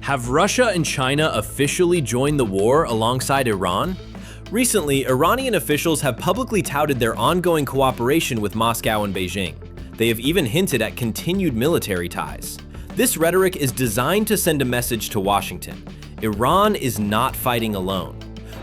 Have Russia and China officially joined the war alongside Iran? Recently, Iranian officials have publicly touted their ongoing cooperation with Moscow and Beijing. They have even hinted at continued military ties. This rhetoric is designed to send a message to Washington. Iran is not fighting alone.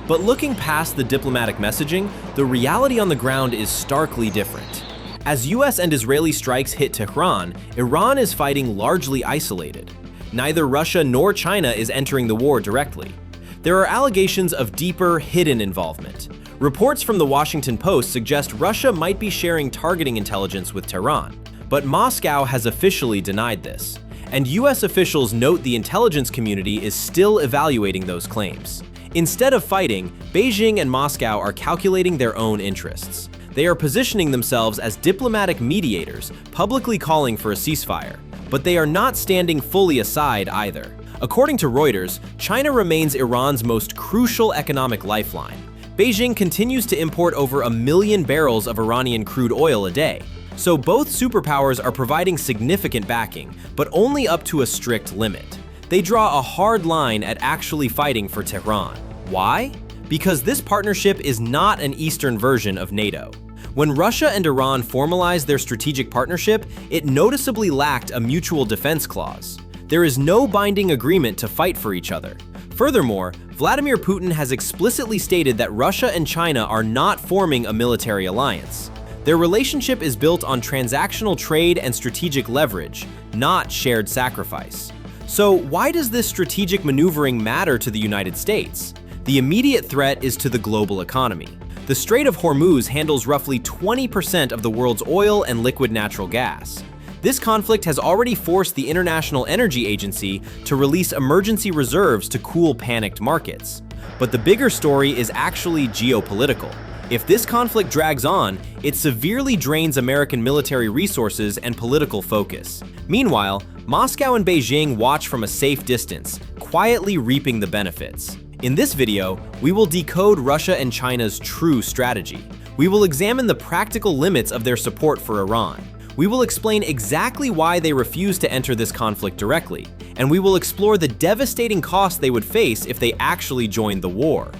But looking past the diplomatic messaging, the reality on the ground is starkly different. As US and Israeli strikes hit Tehran, Iran is fighting largely isolated. Neither Russia nor China is entering the war directly. There are allegations of deeper, hidden involvement. Reports from the Washington Post suggest Russia might be sharing targeting intelligence with Tehran, but Moscow has officially denied this. And US officials note the intelligence community is still evaluating those claims. Instead of fighting, Beijing and Moscow are calculating their own interests. They are positioning themselves as diplomatic mediators, publicly calling for a ceasefire. But they are not standing fully aside either. According to Reuters, China remains Iran's most crucial economic lifeline. Beijing continues to import over 1 million barrels of Iranian crude oil a day. So both superpowers are providing significant backing, but only up to a strict limit. They draw a hard line at actually fighting for Tehran. Why? Because this partnership is not an Eastern version of NATO. When Russia and Iran formalized their strategic partnership, it noticeably lacked a mutual defense clause. There is no binding agreement to fight for each other. Furthermore, Vladimir Putin has explicitly stated that Russia and China are not forming a military alliance. Their relationship is built on transactional trade and strategic leverage, not shared sacrifice. So why does this strategic maneuvering matter to the United States? The immediate threat is to the global economy. The Strait of Hormuz handles roughly 20% of the world's oil and liquid natural gas. This conflict has already forced the International Energy Agency to release emergency reserves to cool panicked markets. But the bigger story is actually geopolitical. If this conflict drags on, it severely drains American military resources and political focus. Meanwhile, Moscow and Beijing watch from a safe distance, quietly reaping the benefits. In this video, we will decode Russia and China's true strategy. We will examine the practical limits of their support for Iran. We will explain exactly why they refuse to enter this conflict directly, and we will explore the devastating costs they would face if they actually joined the war.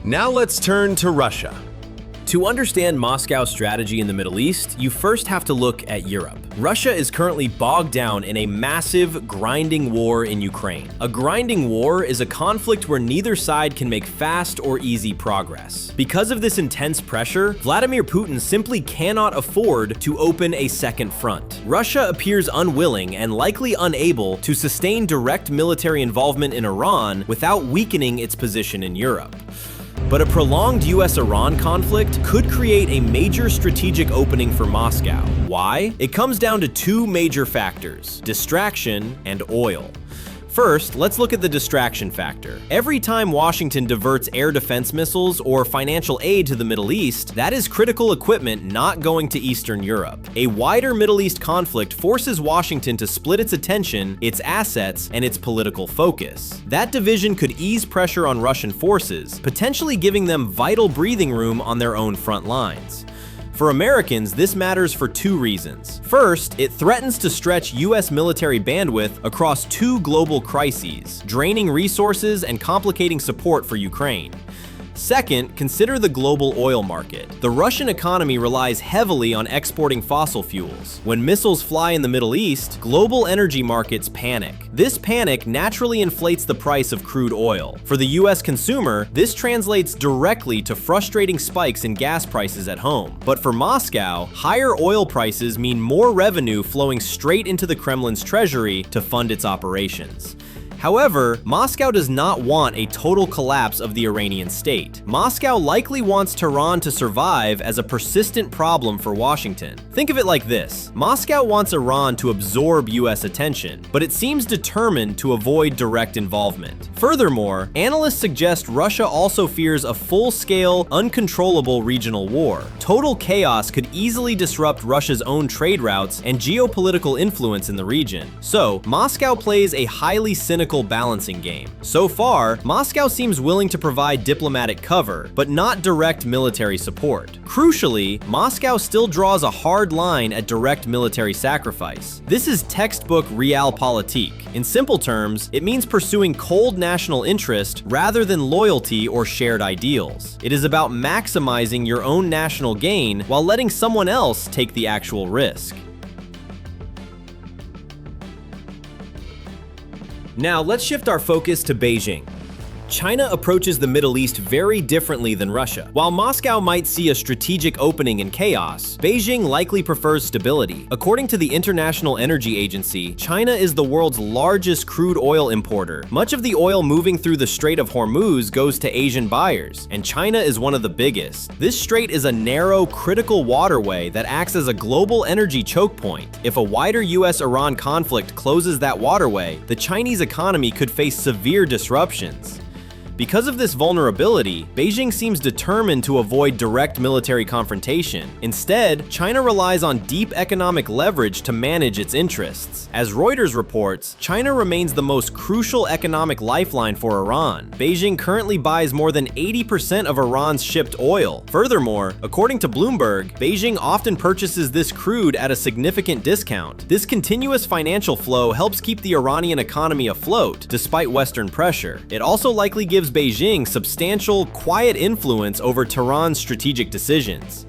Now let's turn to Russia. To understand Moscow's strategy in the Middle East, you first have to look at Europe. Russia is currently bogged down in a massive, grinding war in Ukraine. A grinding war is a conflict where neither side can make fast or easy progress. Because of this intense pressure, Vladimir Putin simply cannot afford to open a second front. Russia appears unwilling and likely unable to sustain direct military involvement in Iran without weakening its position in Europe. But a prolonged US-Iran conflict could create a major strategic opening for Moscow. Why? It comes down to two major factors: distraction and oil. First, let's look at the distraction factor. Every time Washington diverts air defense missiles or financial aid to the Middle East, that is critical equipment not going to Eastern Europe. A wider Middle East conflict forces Washington to split its attention, its assets, and its political focus. That division could ease pressure on Russian forces, potentially giving them vital breathing room on their own front lines. For Americans, this matters for two reasons. First, it threatens to stretch US military bandwidth across two global crises, draining resources and complicating support for Ukraine. Second, consider the global oil market. The Russian economy relies heavily on exporting fossil fuels. When missiles fly in the Middle East, global energy markets panic. This panic naturally inflates the price of crude oil. For the US consumer, this translates directly to frustrating spikes in gas prices at home. But for Moscow, higher oil prices mean more revenue flowing straight into the Kremlin's treasury to fund its operations. However, Moscow does not want a total collapse of the Iranian state. Moscow likely wants Tehran to survive as a persistent problem for Washington. Think of it like this: Moscow wants Iran to absorb US attention, but it seems determined to avoid direct involvement. Furthermore, analysts suggest Russia also fears a full-scale, uncontrollable regional war. Total chaos could easily disrupt Russia's own trade routes and geopolitical influence in the region. So, Moscow plays a highly cynical political balancing game. So far, Moscow seems willing to provide diplomatic cover, but not direct military support. Crucially, Moscow still draws a hard line at direct military sacrifice. This is textbook realpolitik. In simple terms, it means pursuing cold national interest rather than loyalty or shared ideals. It is about maximizing your own national gain while letting someone else take the actual risk. Now let's shift our focus to Beijing. China approaches the Middle East very differently than Russia. While Moscow might see a strategic opening in chaos, Beijing likely prefers stability. According to the International Energy Agency, China is the world's largest crude oil importer. Much of the oil moving through the Strait of Hormuz goes to Asian buyers, and China is one of the biggest. This strait is a narrow, critical waterway that acts as a global energy choke point. If a wider US-Iran conflict closes that waterway, the Chinese economy could face severe disruptions. Because of this vulnerability, Beijing seems determined to avoid direct military confrontation. Instead, China relies on deep economic leverage to manage its interests. As Reuters reports, China remains the most crucial economic lifeline for Iran. Beijing currently buys more than 80% of Iran's shipped oil. Furthermore, according to Bloomberg, Beijing often purchases this crude at a significant discount. This continuous financial flow helps keep the Iranian economy afloat, despite Western pressure. It also likely gives Beijing substantial, quiet influence over Tehran's strategic decisions.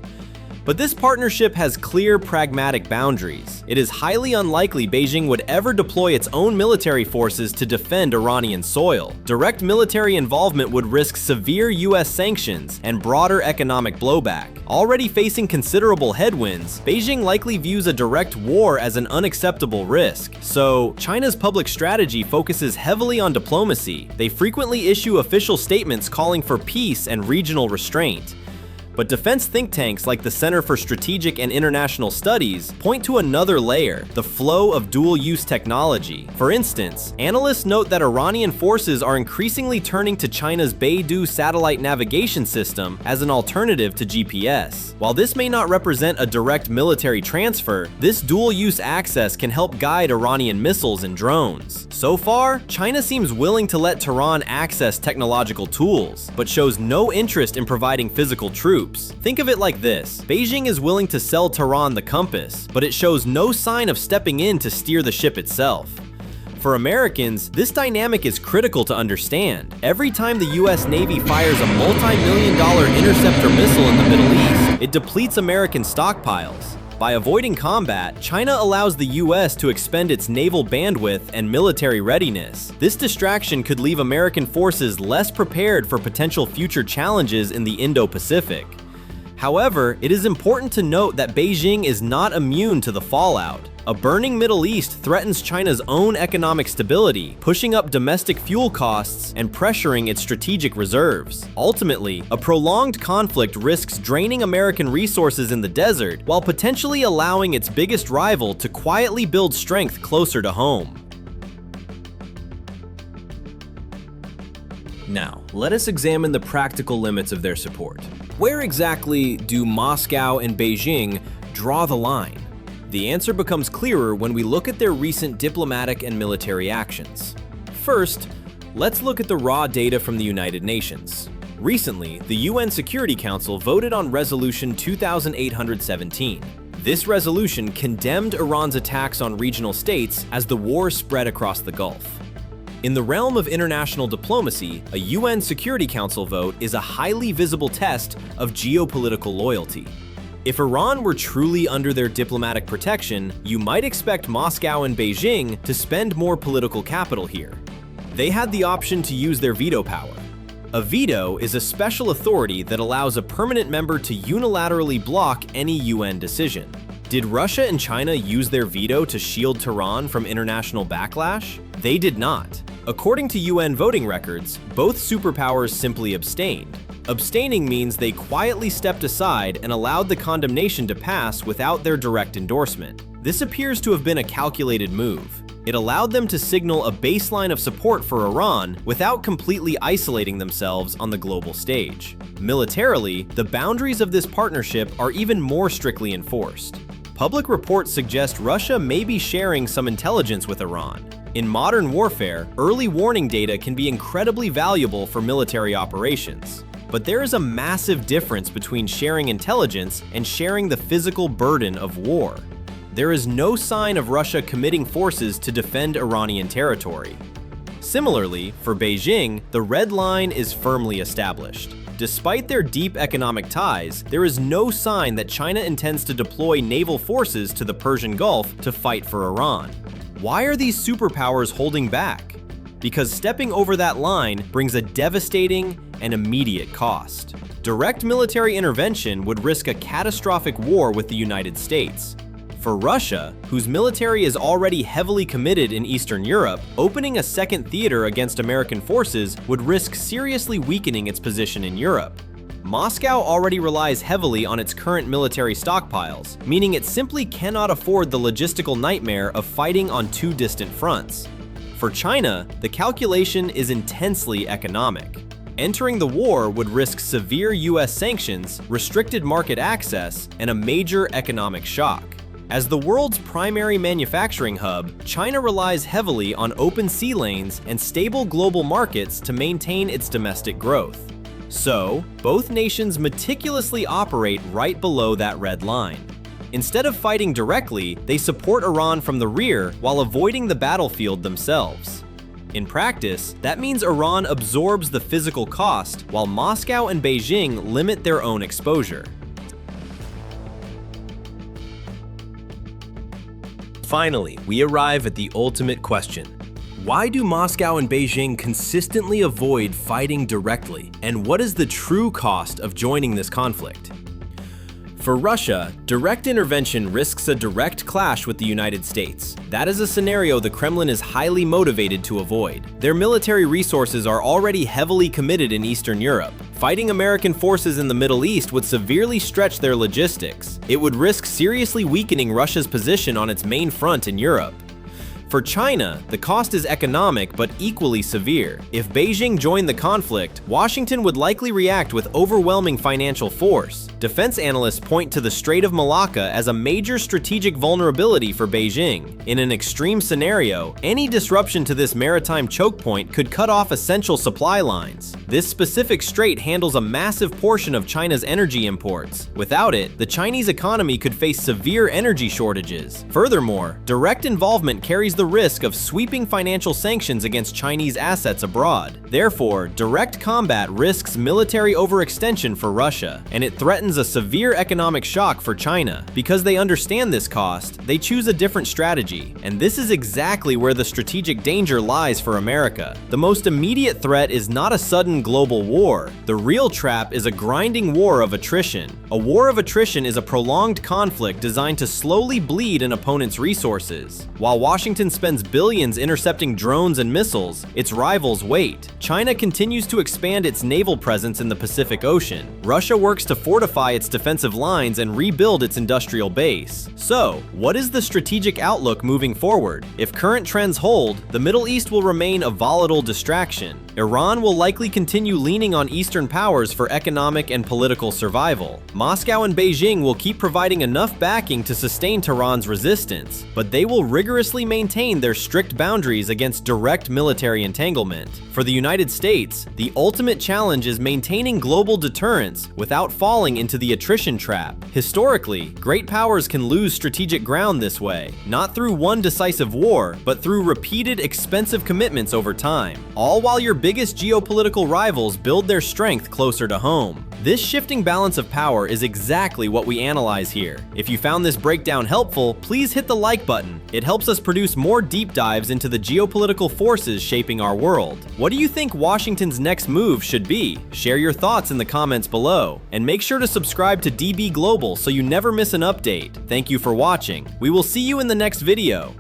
But this partnership has clear, pragmatic boundaries. It is highly unlikely Beijing would ever deploy its own military forces to defend Iranian soil. Direct military involvement would risk severe US sanctions and broader economic blowback. Already facing considerable headwinds, Beijing likely views a direct war as an unacceptable risk. So, China's public strategy focuses heavily on diplomacy. They frequently issue official statements calling for peace and regional restraint. But defense think tanks like the Center for Strategic and International Studies point to another layer, the flow of dual-use technology. For instance, analysts note that Iranian forces are increasingly turning to China's Beidou satellite navigation system as an alternative to GPS. While this may not represent a direct military transfer, this dual-use access can help guide Iranian missiles and drones. So far, China seems willing to let Tehran access technological tools, but shows no interest in providing physical troops. Think of it like this: Beijing is willing to sell Tehran the compass, but it shows no sign of stepping in to steer the ship itself. For Americans, this dynamic is critical to understand. Every time the US Navy fires a multi-million-dollar interceptor missile in the Middle East, it depletes American stockpiles. By avoiding combat, China allows the US to expend its naval bandwidth and military readiness. This distraction could leave American forces less prepared for potential future challenges in the Indo-Pacific. However, it is important to note that Beijing is not immune to the fallout. A burning Middle East threatens China's own economic stability, pushing up domestic fuel costs and pressuring its strategic reserves. Ultimately, a prolonged conflict risks draining American resources in the desert while potentially allowing its biggest rival to quietly build strength closer to home. Now, let us examine the practical limits of their support. Where exactly do Moscow and Beijing draw the line? The answer becomes clearer when we look at their recent diplomatic and military actions. First, let's look at the raw data from the United Nations. Recently, the UN Security Council voted on Resolution 2817. This resolution condemned Iran's attacks on regional states as the war spread across the Gulf. In the realm of international diplomacy, a UN Security Council vote is a highly visible test of geopolitical loyalty. If Iran were truly under their diplomatic protection, you might expect Moscow and Beijing to spend more political capital here. They had the option to use their veto power. A veto is a special authority that allows a permanent member to unilaterally block any UN decision. Did Russia and China use their veto to shield Tehran from international backlash? They did not. According to UN voting records, both superpowers simply abstained. Abstaining means they quietly stepped aside and allowed the condemnation to pass without their direct endorsement. This appears to have been a calculated move. It allowed them to signal a baseline of support for Iran without completely isolating themselves on the global stage. Militarily, the boundaries of this partnership are even more strictly enforced. Public reports suggest Russia may be sharing some intelligence with Iran. In modern warfare, early warning data can be incredibly valuable for military operations. But there is a massive difference between sharing intelligence and sharing the physical burden of war. There is no sign of Russia committing forces to defend Iranian territory. Similarly, for Beijing, the red line is firmly established. Despite their deep economic ties, there is no sign that China intends to deploy naval forces to the Persian Gulf to fight for Iran. Why are these superpowers holding back? Because stepping over that line brings a devastating and immediate cost. Direct military intervention would risk a catastrophic war with the United States. For Russia, whose military is already heavily committed in Eastern Europe, opening a second theater against American forces would risk seriously weakening its position in Europe. Moscow already relies heavily on its current military stockpiles, meaning it simply cannot afford the logistical nightmare of fighting on two distant fronts. For China, the calculation is intensely economic. Entering the war would risk severe US sanctions, restricted market access, and a major economic shock. As the world's primary manufacturing hub, China relies heavily on open sea lanes and stable global markets to maintain its domestic growth. So, both nations meticulously operate right below that red line. Instead of fighting directly, they support Iran from the rear while avoiding the battlefield themselves. In practice, that means Iran absorbs the physical cost, while Moscow and Beijing limit their own exposure. Finally, we arrive at the ultimate question. Why do Moscow and Beijing consistently avoid fighting directly? And what is the true cost of joining this conflict? For Russia, direct intervention risks a direct clash with the United States. That is a scenario the Kremlin is highly motivated to avoid. Their military resources are already heavily committed in Eastern Europe. Fighting American forces in the Middle East would severely stretch their logistics. It would risk seriously weakening Russia's position on its main front in Europe. For China, the cost is economic but equally severe. If Beijing joined the conflict, Washington would likely react with overwhelming financial force. Defense analysts point to the Strait of Malacca as a major strategic vulnerability for Beijing. In an extreme scenario, any disruption to this maritime choke point could cut off essential supply lines. This specific strait handles a massive portion of China's energy imports. Without it, the Chinese economy could face severe energy shortages. Furthermore, direct involvement carries the risk of sweeping financial sanctions against Chinese assets abroad. Therefore, direct combat risks military overextension for Russia, and it threatens a severe economic shock for China. Because they understand this cost, they choose a different strategy, and this is exactly where the strategic danger lies for America. The most immediate threat is not a sudden global war. The real trap is a grinding war of attrition. A war of attrition is a prolonged conflict designed to slowly bleed an opponent's resources. While Washington spends billions intercepting drones and missiles, its rivals wait. China continues to expand its naval presence in the Pacific Ocean. Russia works to fortify its defensive lines and rebuild its industrial base. So, what is the strategic outlook moving forward? If current trends hold, the Middle East will remain a volatile distraction. Iran will likely continue leaning on Eastern powers for economic and political survival. Moscow and Beijing will keep providing enough backing to sustain Tehran's resistance, but they will rigorously maintain their strict boundaries against direct military entanglement. For the United States, the ultimate challenge is maintaining global deterrence without falling into the attrition trap. Historically, great powers can lose strategic ground this way, not through one decisive war, but through repeated expensive commitments over time, all while your biggest geopolitical rivals build their strength closer to home. This shifting balance of power is exactly what we analyze here. If you found this breakdown helpful, please hit the like button. It helps us produce more deep dives into the geopolitical forces shaping our world. What do you think Washington's next move should be? Share your thoughts in the comments below. And make sure to subscribe to DB Global so you never miss an update. Thank you for watching. We will see you in the next video.